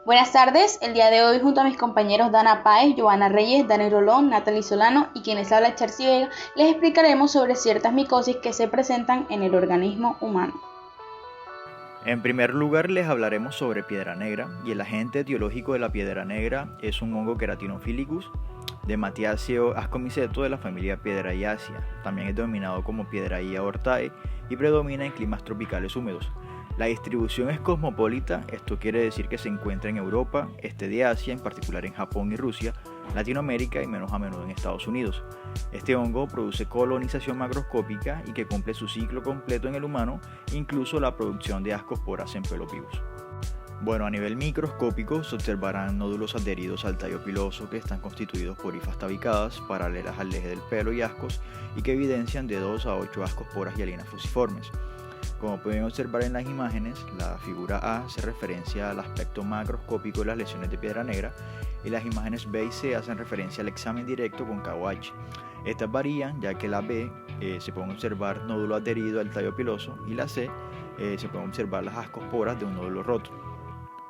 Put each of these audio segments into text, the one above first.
Buenas tardes, el día de hoy junto a mis compañeros Dana Páez, Joana Reyes, Dani Rolón, Natalie Solano y quienes habla Charcy Vega, les explicaremos sobre ciertas micosis que se presentan en el organismo humano. En primer lugar les hablaremos sobre piedra negra y el agente etiológico de la piedra negra es un hongo Keratinophilus de Matiaceae ascomiceto de la familia Piedrahiaceae. También es denominado como Piedrahia hortae y predomina en climas tropicales húmedos. La distribución es cosmopolita, esto quiere decir que se encuentra en Europa, este de Asia, en particular en Japón y Rusia, Latinoamérica y menos a menudo en Estados Unidos. Este hongo produce colonización macroscópica y que cumple su ciclo completo en el humano, incluso la producción de ascosporas en pelos vivos. Bueno, a nivel microscópico se observarán nódulos adheridos al tallo piloso que están constituidos por hifas tabicadas, paralelas al eje del pelo y ascos, y que evidencian de 2 a 8 ascosporas hialinas fusiformes. Como pueden observar en las imágenes, la figura A hace referencia al aspecto macroscópico de las lesiones de piedra negra y las imágenes B y C hacen referencia al examen directo con cabo H. Estas varían ya que la B se pueden observar nódulo adherido al tallo piloso y la C se pueden observar las ascosporas de un nódulo roto.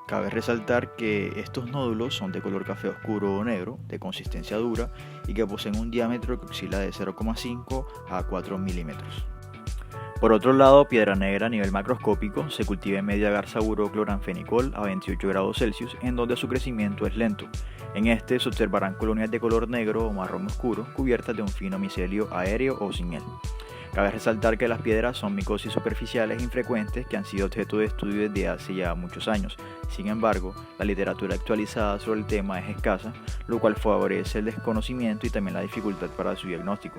Cabe resaltar que estos nódulos son de color café oscuro o negro, de consistencia dura y que poseen un diámetro que oscila de 0,5 a 4 milímetros. Por otro lado, piedra negra a nivel macroscópico se cultiva en medio agar cloranfenicol a 28 grados Celsius, en donde su crecimiento es lento. En este se observarán colonias de color negro o marrón oscuro cubiertas de un fino micelio aéreo o sin él. Cabe resaltar que las piedras son micosis superficiales infrecuentes que han sido objeto de estudio desde hace ya muchos años. Sin embargo, la literatura actualizada sobre el tema es escasa, lo cual favorece el desconocimiento y también la dificultad para su diagnóstico,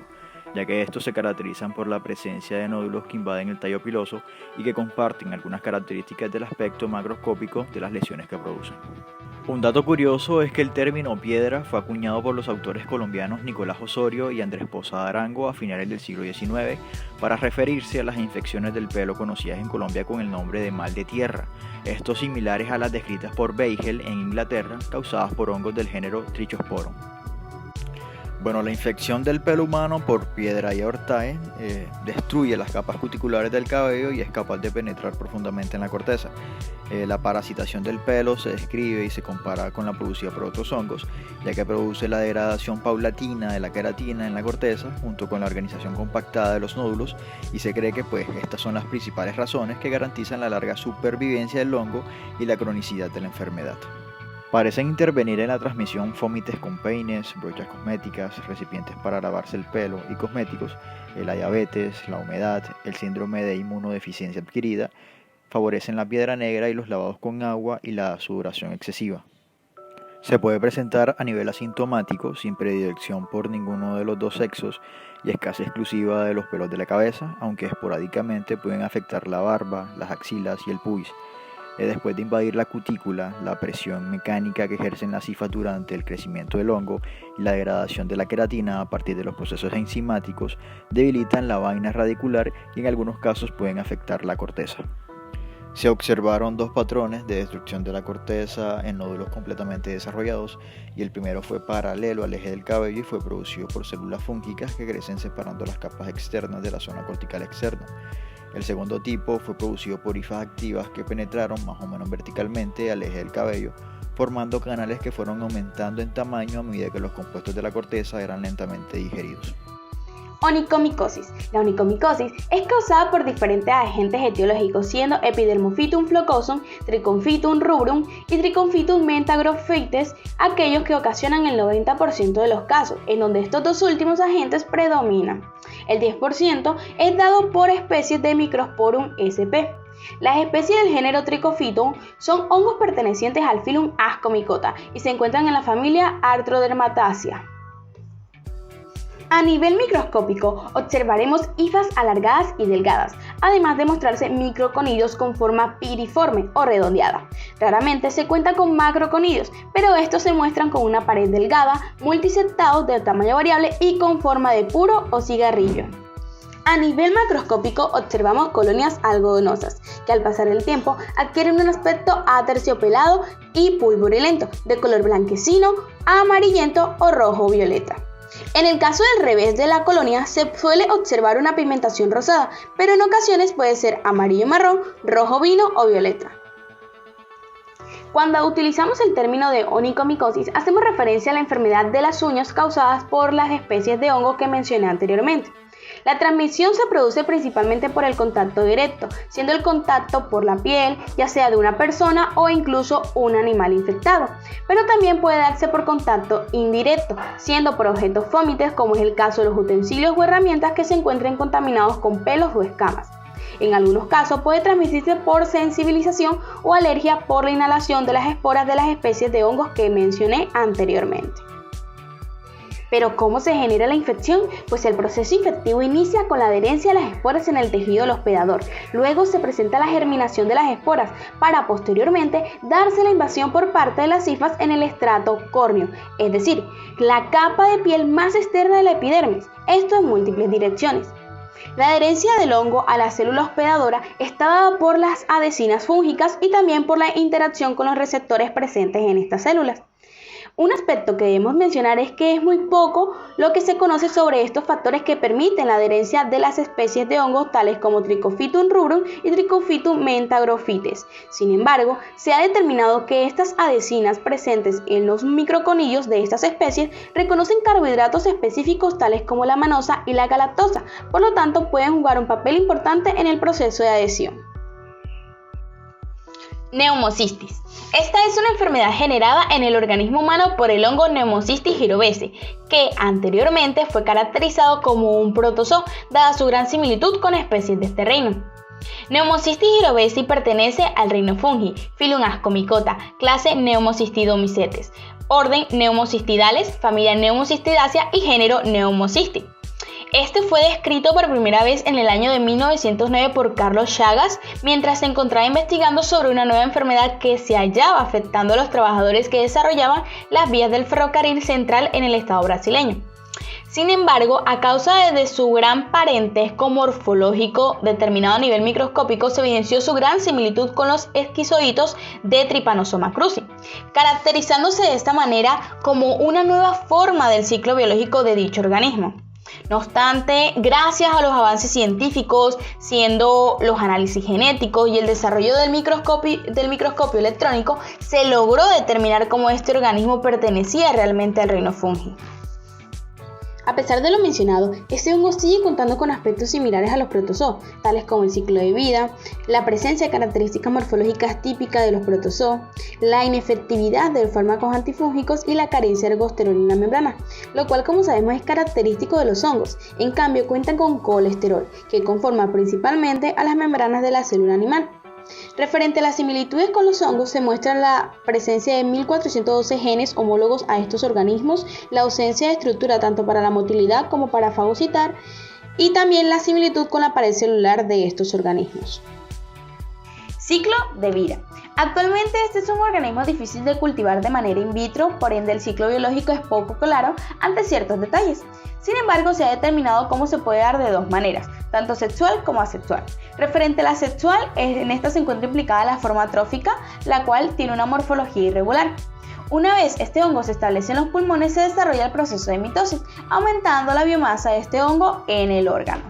ya que estos se caracterizan por la presencia de nódulos que invaden el tallo piloso y que comparten algunas características del aspecto macroscópico de las lesiones que producen. Un dato curioso es que el término piedra fue acuñado por los autores colombianos Nicolás Osorio y Andrés Posada Arango a finales del siglo XIX para referirse a las infecciones del pelo conocidas en Colombia con el nombre de mal de tierra, estos similares a las descritas por Beigel en Inglaterra, causadas por hongos del género Trichosporum. Bueno, la infección del pelo humano por Piedrahia hortae destruye las capas cuticulares del cabello y es capaz de penetrar profundamente en la corteza. La parasitación del pelo se describe y se compara con la producida por otros hongos, ya que produce la degradación paulatina de la queratina en la corteza junto con la organización compactada de los nódulos, y se cree que estas son las principales razones que garantizan la larga supervivencia del hongo y la cronicidad de la enfermedad. Parecen intervenir en la transmisión fómites con peines, brochas cosméticas, recipientes para lavarse el pelo y cosméticos, la diabetes, la humedad, el síndrome de inmunodeficiencia adquirida, favorecen la piedra negra y los lavados con agua y la sudoración excesiva. Se puede presentar a nivel asintomático, sin predilección por ninguno de los dos sexos y es casi exclusiva de los pelos de la cabeza, aunque esporádicamente pueden afectar la barba, las axilas y el pubis. Después de invadir la cutícula, la presión mecánica que ejercen las hifas durante el crecimiento del hongo y la degradación de la queratina a partir de los procesos enzimáticos debilitan la vaina radicular y en algunos casos pueden afectar la corteza. Se observaron 2 patrones de destrucción de la corteza en nódulos completamente desarrollados, y el primero fue paralelo al eje del cabello y fue producido por células fúngicas que crecen separando las capas externas de la zona cortical externa. El segundo tipo fue producido por hifas activas que penetraron más o menos verticalmente al eje del cabello, formando canales que fueron aumentando en tamaño a medida que los compuestos de la corteza eran lentamente digeridos. Onicomicosis. La onicomicosis es causada por diferentes agentes etiológicos, siendo Epidermophytum flocosum, Trichophytum rubrum y Trichophytum mentagrophytes aquellos que ocasionan el 90% de los casos, en donde estos dos últimos agentes predominan. El 10% es dado por especies de Microsporum sp. Las especies del género Trichophytum son hongos pertenecientes al filum Ascomycota y se encuentran en la familia Arthrodermataceae. A nivel microscópico, observaremos hifas alargadas y delgadas, además de mostrarse microconidios con forma piriforme o redondeada. Raramente se cuenta con macroconidios, pero estos se muestran con una pared delgada, multisectados de tamaño variable y con forma de puro o cigarrillo. A nivel macroscópico observamos colonias algodonosas, que al pasar el tiempo adquieren un aspecto aterciopelado y pulverulento, de color blanquecino, amarillento o rojo-violeta. En el caso del revés de la colonia se suele observar una pigmentación rosada, pero en ocasiones puede ser amarillo marrón, rojo vino o violeta. Cuando utilizamos el término de onicomicosis, hacemos referencia a la enfermedad de las uñas causadas por las especies de hongo que mencioné anteriormente. La transmisión se produce principalmente por el contacto directo, siendo el contacto por la piel, ya sea de una persona o incluso un animal infectado, pero también puede darse por contacto indirecto, siendo por objetos fómites, como es el caso de los utensilios o herramientas que se encuentren contaminados con pelos o escamas. En algunos casos puede transmitirse por sensibilización o alergia por la inhalación de las esporas de las especies de hongos que mencioné anteriormente. ¿Pero cómo se genera la infección? Pues el proceso infectivo inicia con la adherencia de las esporas en el tejido del hospedador. Luego se presenta la germinación de las esporas para posteriormente darse la invasión por parte de las hifas en el estrato córneo, es decir, la capa de piel más externa de la epidermis, esto en múltiples direcciones. La adherencia del hongo a la célula hospedadora está dada por las adhesinas fúngicas y también por la interacción con los receptores presentes en estas células. Un aspecto que debemos mencionar es que es muy poco lo que se conoce sobre estos factores que permiten la adherencia de las especies de hongos tales como Trichophytum rubrum y Trichophytum mentagrophytes. Sin embargo, se ha determinado que estas adhesinas presentes en los microconillos de estas especies reconocen carbohidratos específicos tales como la manosa y la galactosa, por lo tanto pueden jugar un papel importante en el proceso de adhesión. Pneumocystis. Esta es una enfermedad generada en el organismo humano por el hongo Pneumocystis jirovecii, que anteriormente fue caracterizado como un protozoo, dada su gran similitud con especies de este reino. Pneumocystis jirovecii pertenece al reino Fungi, filum Ascomycota, clase Pneumocystidomycetes, orden Pneumocystidales, familia Pneumocystidaceae y género Pneumocystis. Este fue descrito por primera vez en el año de 1909 por Carlos Chagas, mientras se encontraba investigando sobre una nueva enfermedad que se hallaba afectando a los trabajadores que desarrollaban las vías del ferrocarril central en el estado brasileño. Sin embargo, a causa de su gran parentesco morfológico determinado a nivel microscópico, se evidenció su gran similitud con los esquizoitos de Trypanosoma cruzi, caracterizándose de esta manera como una nueva forma del ciclo biológico de dicho organismo. No obstante, gracias a los avances científicos, siendo los análisis genéticos y el desarrollo del microscopio electrónico, se logró determinar cómo este organismo pertenecía realmente al reino fungi. A pesar de lo mencionado, este hongo sigue contando con aspectos similares a los protozoos, tales como el ciclo de vida, la presencia de características morfológicas típicas de los protozoos, la inefectividad de los fármacos antifúngicos y la carencia de ergosterol en la membrana, lo cual, como sabemos, es característico de los hongos. En cambio, cuentan con colesterol, que conforma principalmente a las membranas de la célula animal. Referente a las similitudes con los hongos, se muestra la presencia de 1412 genes homólogos a estos organismos, la ausencia de estructura tanto para la motilidad como para fagocitar, y también la similitud con la pared celular de estos organismos. Ciclo de vida. Actualmente este es un organismo difícil de cultivar de manera in vitro, por ende el ciclo biológico es poco claro ante ciertos detalles. Sin embargo, se ha determinado cómo se puede dar de dos maneras, tanto sexual como asexual. Referente a la sexual, en esta se encuentra implicada la forma trófica, la cual tiene una morfología irregular. Una vez este hongo se establece en los pulmones, se desarrolla el proceso de mitosis, aumentando la biomasa de este hongo en el órgano.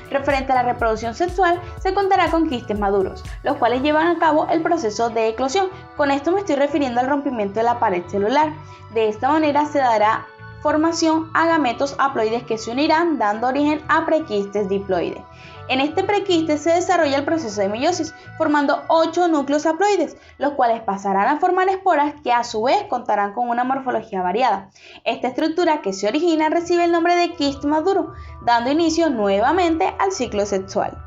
Referente a la reproducción sexual, se contará con quistes maduros, los cuales llevan a cabo el proceso de eclosión. Con esto me estoy refiriendo al rompimiento de la pared celular. De esta manera se dará formación a gametos haploides que se unirán, dando origen a prequistes diploides. En este prequiste se desarrolla el proceso de meiosis, formando 8 núcleos haploides, los cuales pasarán a formar esporas que a su vez contarán con una morfología variada. Esta estructura que se origina recibe el nombre de quiste maduro, dando inicio nuevamente al ciclo sexual.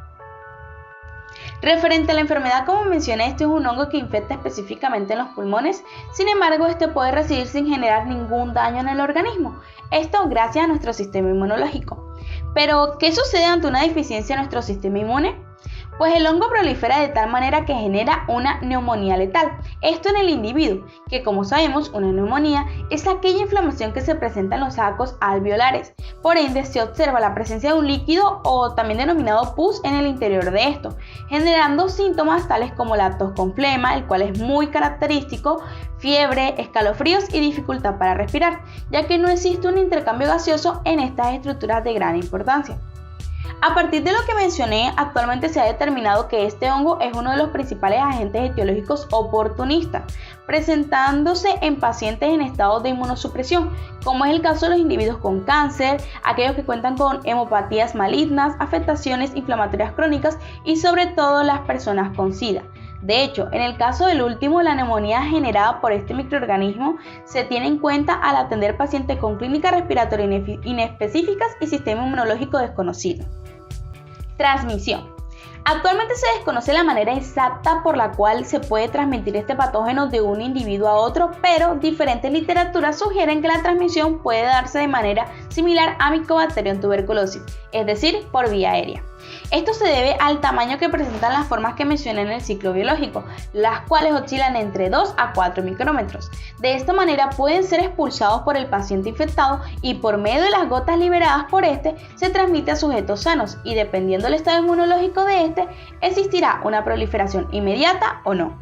Referente a la enfermedad, como mencioné, este es un hongo que infecta específicamente en los pulmones. Sin embargo, este puede residir sin generar ningún daño en el organismo. Esto gracias a nuestro sistema inmunológico. Pero, ¿qué sucede ante una deficiencia en nuestro sistema inmune? Pues el hongo prolifera de tal manera que genera una neumonía letal. Esto en el individuo, que como sabemos, una neumonía es aquella inflamación que se presenta en los sacos alveolares. Por ende, se observa la presencia de un líquido o también denominado pus en el interior de esto, generando síntomas tales como la tos con flema, el cual es muy característico, fiebre, escalofríos y dificultad para respirar, ya que no existe un intercambio gaseoso en estas estructuras de gran importancia. A partir de lo que mencioné, actualmente se ha determinado que este hongo es uno de los principales agentes etiológicos oportunistas, presentándose en pacientes en estado de inmunosupresión, como es el caso de los individuos con cáncer, aquellos que cuentan con hemopatías malignas, afectaciones inflamatorias crónicas y sobre todo las personas con SIDA. De hecho, en el caso del último, la neumonía generada por este microorganismo se tiene en cuenta al atender pacientes con clínicas respiratorias inespecíficas y sistema inmunológico desconocido. Transmisión. Actualmente se desconoce la manera exacta por la cual se puede transmitir este patógeno de un individuo a otro, pero diferentes literaturas sugieren que la transmisión puede darse de manera similar a Mycobacterium tuberculosis, es decir, por vía aérea. Esto se debe al tamaño que presentan las formas que mencioné en el ciclo biológico, las cuales oscilan entre 2 a 4 micrómetros. De esta manera pueden ser expulsados por el paciente infectado y por medio de las gotas liberadas por este se transmite a sujetos sanos y dependiendo del estado inmunológico de este, existirá una proliferación inmediata o no.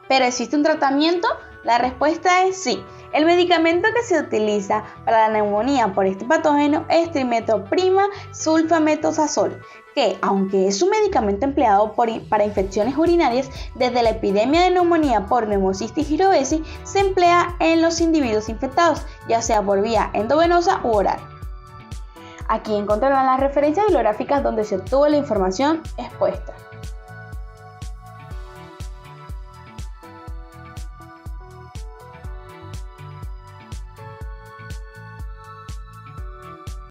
¿Pero existe un tratamiento? La respuesta es sí. El medicamento que se utiliza para la neumonía por este patógeno es trimetoprima sulfametosazol, que aunque es un medicamento empleado para infecciones urinarias, desde la epidemia de neumonía por neumocistis girovesi se emplea en los individuos infectados, ya sea por vía endovenosa u oral. Aquí encontrarán las referencias bibliográficas donde se obtuvo la información expuesta.